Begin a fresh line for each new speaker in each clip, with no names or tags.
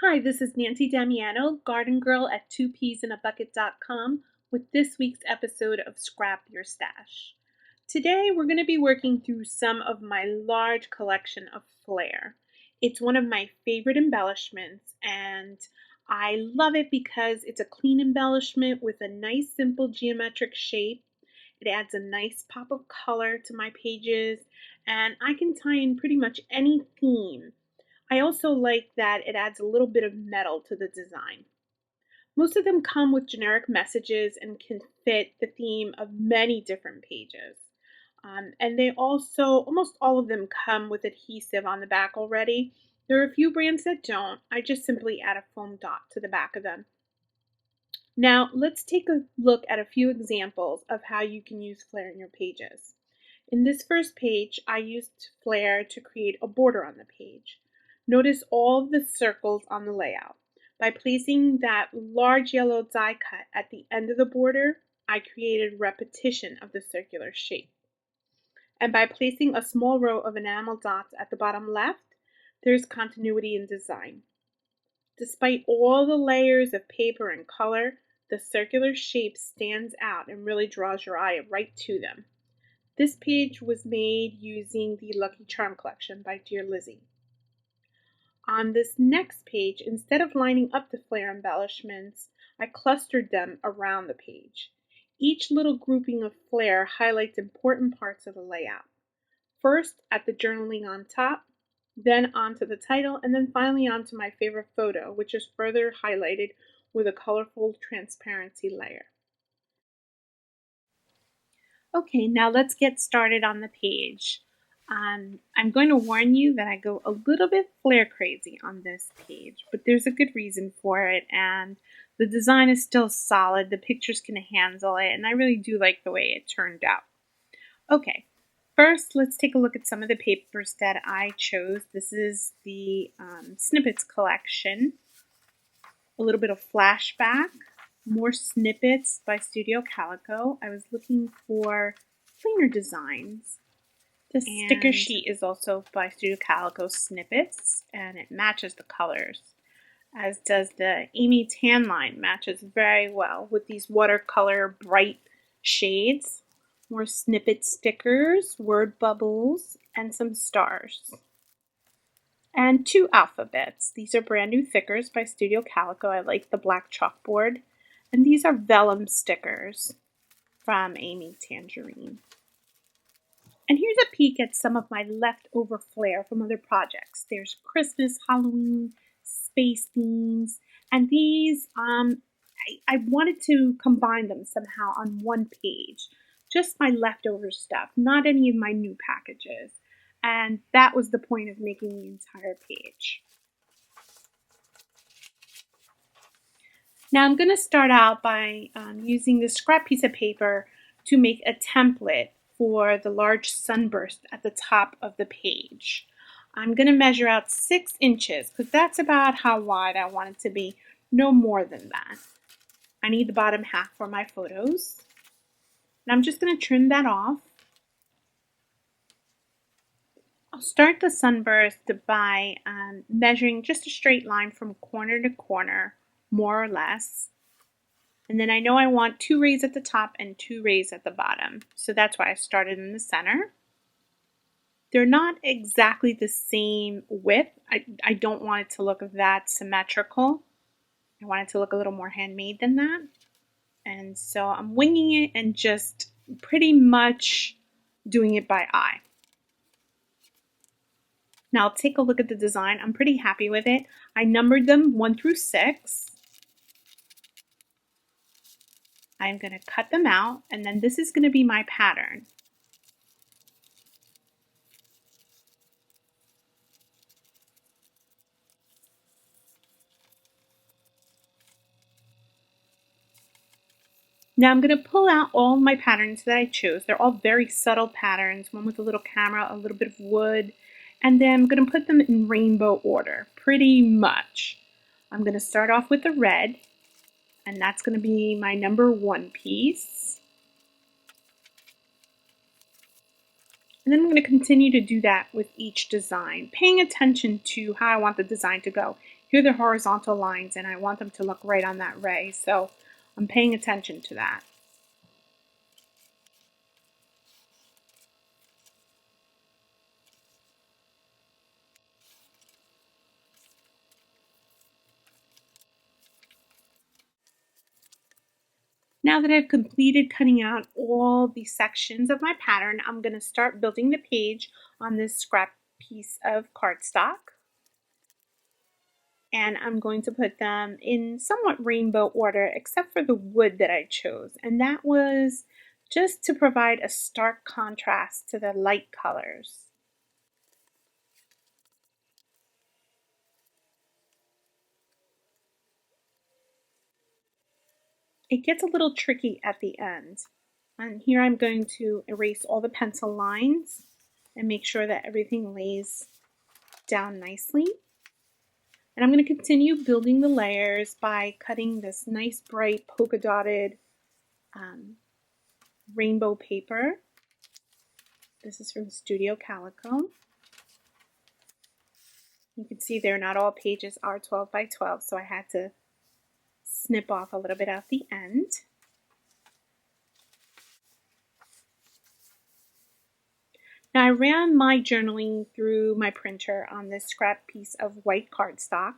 Hi, this is Nancy Damiano, garden girl at 2peasinabucket.com with this week's episode of Scrap Your Stash. Today we're going to be working through some of my large collection of Flair. It's one of my favorite embellishments and I love it because it's a clean embellishment with a nice simple geometric shape. It adds a nice pop of color to my pages and I can tie in pretty much any theme. I also like that it adds a little bit of metal to the design. Most of them come with generic messages and can fit the theme of many different pages. And they also, almost all of them come with adhesive on the back already. There are a few brands that don't. I just simply add a foam dot to the back of them. Now let's take a look at a few examples of how you can use Flair in your pages. In this first page, I used Flair to create a border on the page. Notice all the circles on the layout. By placing that large yellow die cut at the end of the border, I created repetition of the circular shape. And by placing a small row of enamel dots at the bottom left, there's continuity in design. Despite all the layers of paper and color, the circular shape stands out and really draws your eye right to them. This page was made using the Lucky Charm collection by Dear Lizzie. On this next page, instead of lining up the Flair embellishments, I clustered them around the page. Each little grouping of Flair highlights important parts of the layout. First at the journaling on top, then onto the title, and then finally onto my favorite photo, which is further highlighted with a colorful transparency layer. Okay, now let's get started on the page. I'm going to warn you that I go a little bit Flair crazy on this page, but there's a good reason for it, and the design is still solid. The pictures can handle it, and I really do like the way it turned out. Okay, first let's take a look at some of the papers that I chose. This is the Snippets collection. A little bit of flashback, more snippets by Studio Calico. I was looking for cleaner designs. The sticker sheet is also by Studio Calico Snippets, and it matches the colors, as does the Amy tan line. Matches very well with these watercolor bright shades. More snippet stickers, word bubbles, and some stars. And 2 alphabets. These are brand new thickers by Studio Calico. I like the black chalkboard. And these are vellum stickers from Amy Tangerine. And here's a peek at some of my leftover Flair from other projects. There's Christmas, Halloween, space themes, and these, I wanted to combine them somehow on one page. Just my leftover stuff, not any of my new packages. And that was the point of making the entire page. Now I'm going to start out by using this scrap piece of paper to make a template for the large sunburst at the top of the page. I'm going to measure out 6 inches because that's about how wide I want it to be, no more than that. I need the bottom half for my photos. And I'm just going to trim that off. I'll start the sunburst by measuring just a straight line from corner to corner, more or less. And then I know I want 2 rays at the top and 2 rays at the bottom. So that's why I started in the center. They're not exactly the same width. I don't want it to look that symmetrical. I want it to look a little more handmade than that. And so I'm winging it and just pretty much doing it by eye. Now I'll take a look at the design. I'm pretty happy with it. I numbered them 1 through 6. I'm going to cut them out, and then this is going to be my pattern. Now I'm going to pull out all my patterns that I chose. They're all very subtle patterns, one with a little camera, a little bit of wood, and then I'm going to put them in rainbow order, pretty much. I'm going to start off with the red, and that's going to be my number 1 piece. And then I'm going to continue to do that with each design, paying attention to how I want the design to go. here are the horizontal lines and I want them to look right on that ray. So I'm paying attention to that. Now that I've completed cutting out all the sections of my pattern, I'm going to start building the page on this scrap piece of cardstock. And I'm going to put them in somewhat rainbow order, except for the wood that I chose. And that was just to provide a stark contrast to the light colors. It gets a little tricky at the end. And here I'm going to erase all the pencil lines and make sure that everything lays down nicely. And I'm going to continue building the layers by cutting this nice bright polka dotted rainbow paper. This is from Studio Calico. You can see there not all pages are 12 by 12, so I had to snip off a little bit at the end. Now I ran my journaling through my printer on this scrap piece of white cardstock.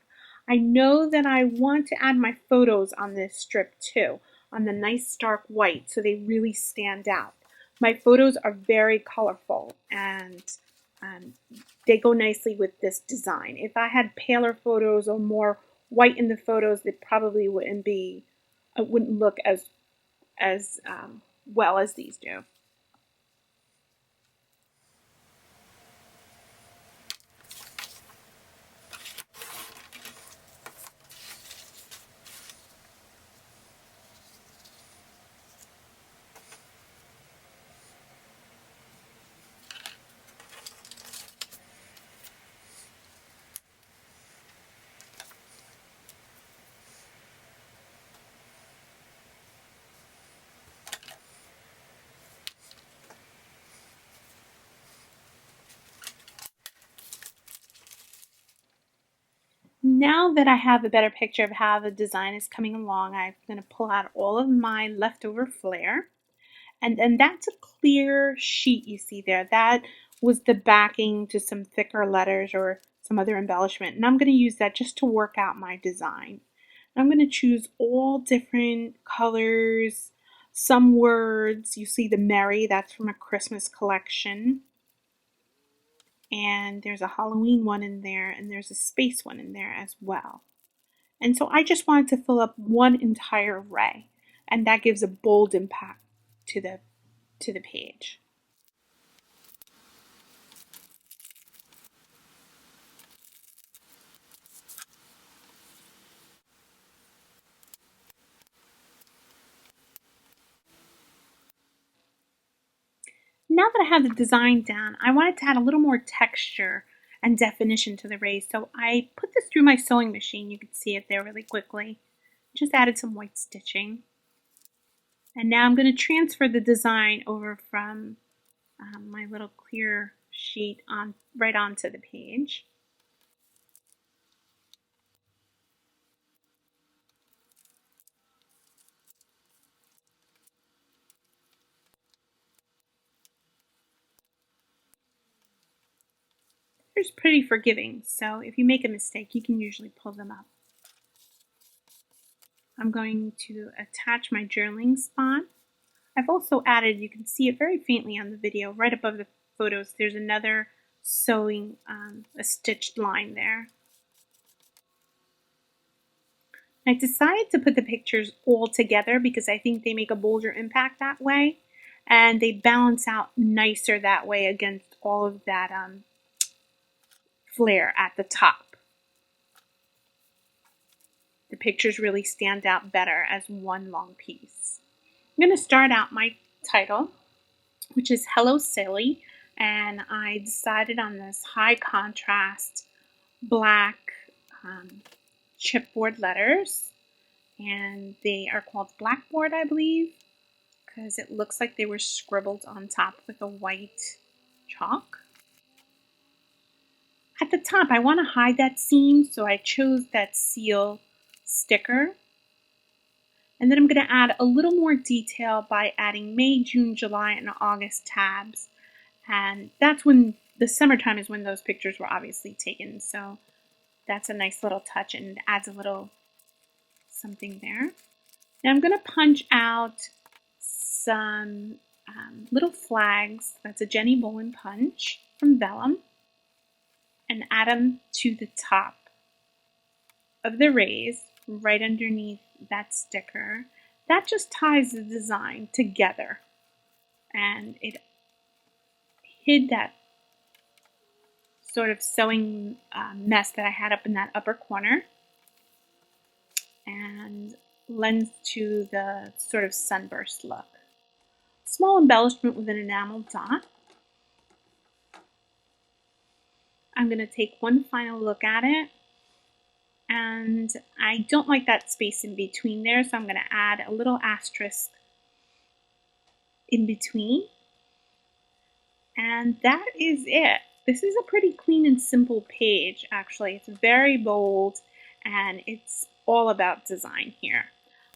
I know that I want to add my photos on this strip too, on the nice stark white, so they really stand out. My photos are very colorful and they go nicely with this design. If I had paler photos or more white in the photos, it probably wouldn't look as well as these do. Now that I have a better picture of how the design is coming along, I'm going to pull out all of my leftover Flair. And that's a clear sheet you see there. That was the backing to some thicker letters or some other embellishment. And I'm going to use that just to work out my design. I'm going to choose all different colors, some words. You see the Merry, that's from a Christmas collection. And there's a Halloween one in there, and there's a space one in there as well. And so I just wanted to fill up one entire array, and that gives a bold impact to the page. Now that I have the design down, I wanted to add a little more texture and definition to the rays. So I put this through my sewing machine. You can see it there really quickly. Just added some white stitching. And now I'm going to transfer the design over from my little clear sheet right onto the page. They're pretty forgiving, so if you make a mistake, you can usually pull them up. I'm going to attach my journaling spot. I've also added, you can see it very faintly on the video, right above the photos, there's another sewing, a stitched line there. I decided to put the pictures all together because I think they make a bolder impact that way, and they balance out nicer that way against all of that Flair at the top. The pictures really stand out better as one long piece. I'm going to start out my title, which is Hello Silly, and I decided on this high contrast black chipboard letters, and they are called Blackboard, I believe, because it looks like they were scribbled on top with a white chalk. At the top, I want to hide that seam, so I chose that seal sticker. And then I'm going to add a little more detail by adding May, June, July, and August tabs. And that's when the summertime is when those pictures were obviously taken. So that's a nice little touch and adds a little something there. Now I'm going to punch out some little flags. That's a Jenny Bolin punch from Vellum, and add them to the top of the raise, right underneath that sticker. That just ties the design together, and it hid that sort of sewing mess that I had up in that upper corner, and lends to the sort of sunburst look. Small embellishment with an enamel dot. I'm going to take one final look at it, and I don't like that space in between there, so I'm going to add a little asterisk in between. And that is it. This is a pretty clean and simple page, actually. It's very bold, and it's all about design here.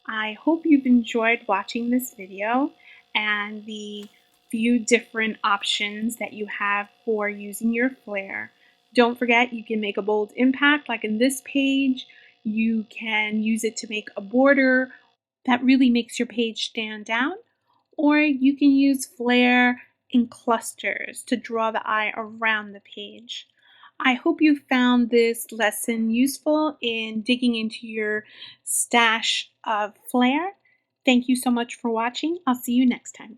I hope you've enjoyed watching this video and the few different options that you have for using your Flair. Don't forget, you can make a bold impact like in this page. You can use it to make a border that really makes your page stand out, or you can use Flair in clusters to draw the eye around the page. I hope you found this lesson useful in digging into your stash of Flair. Thank you so much for watching. I'll see you next time.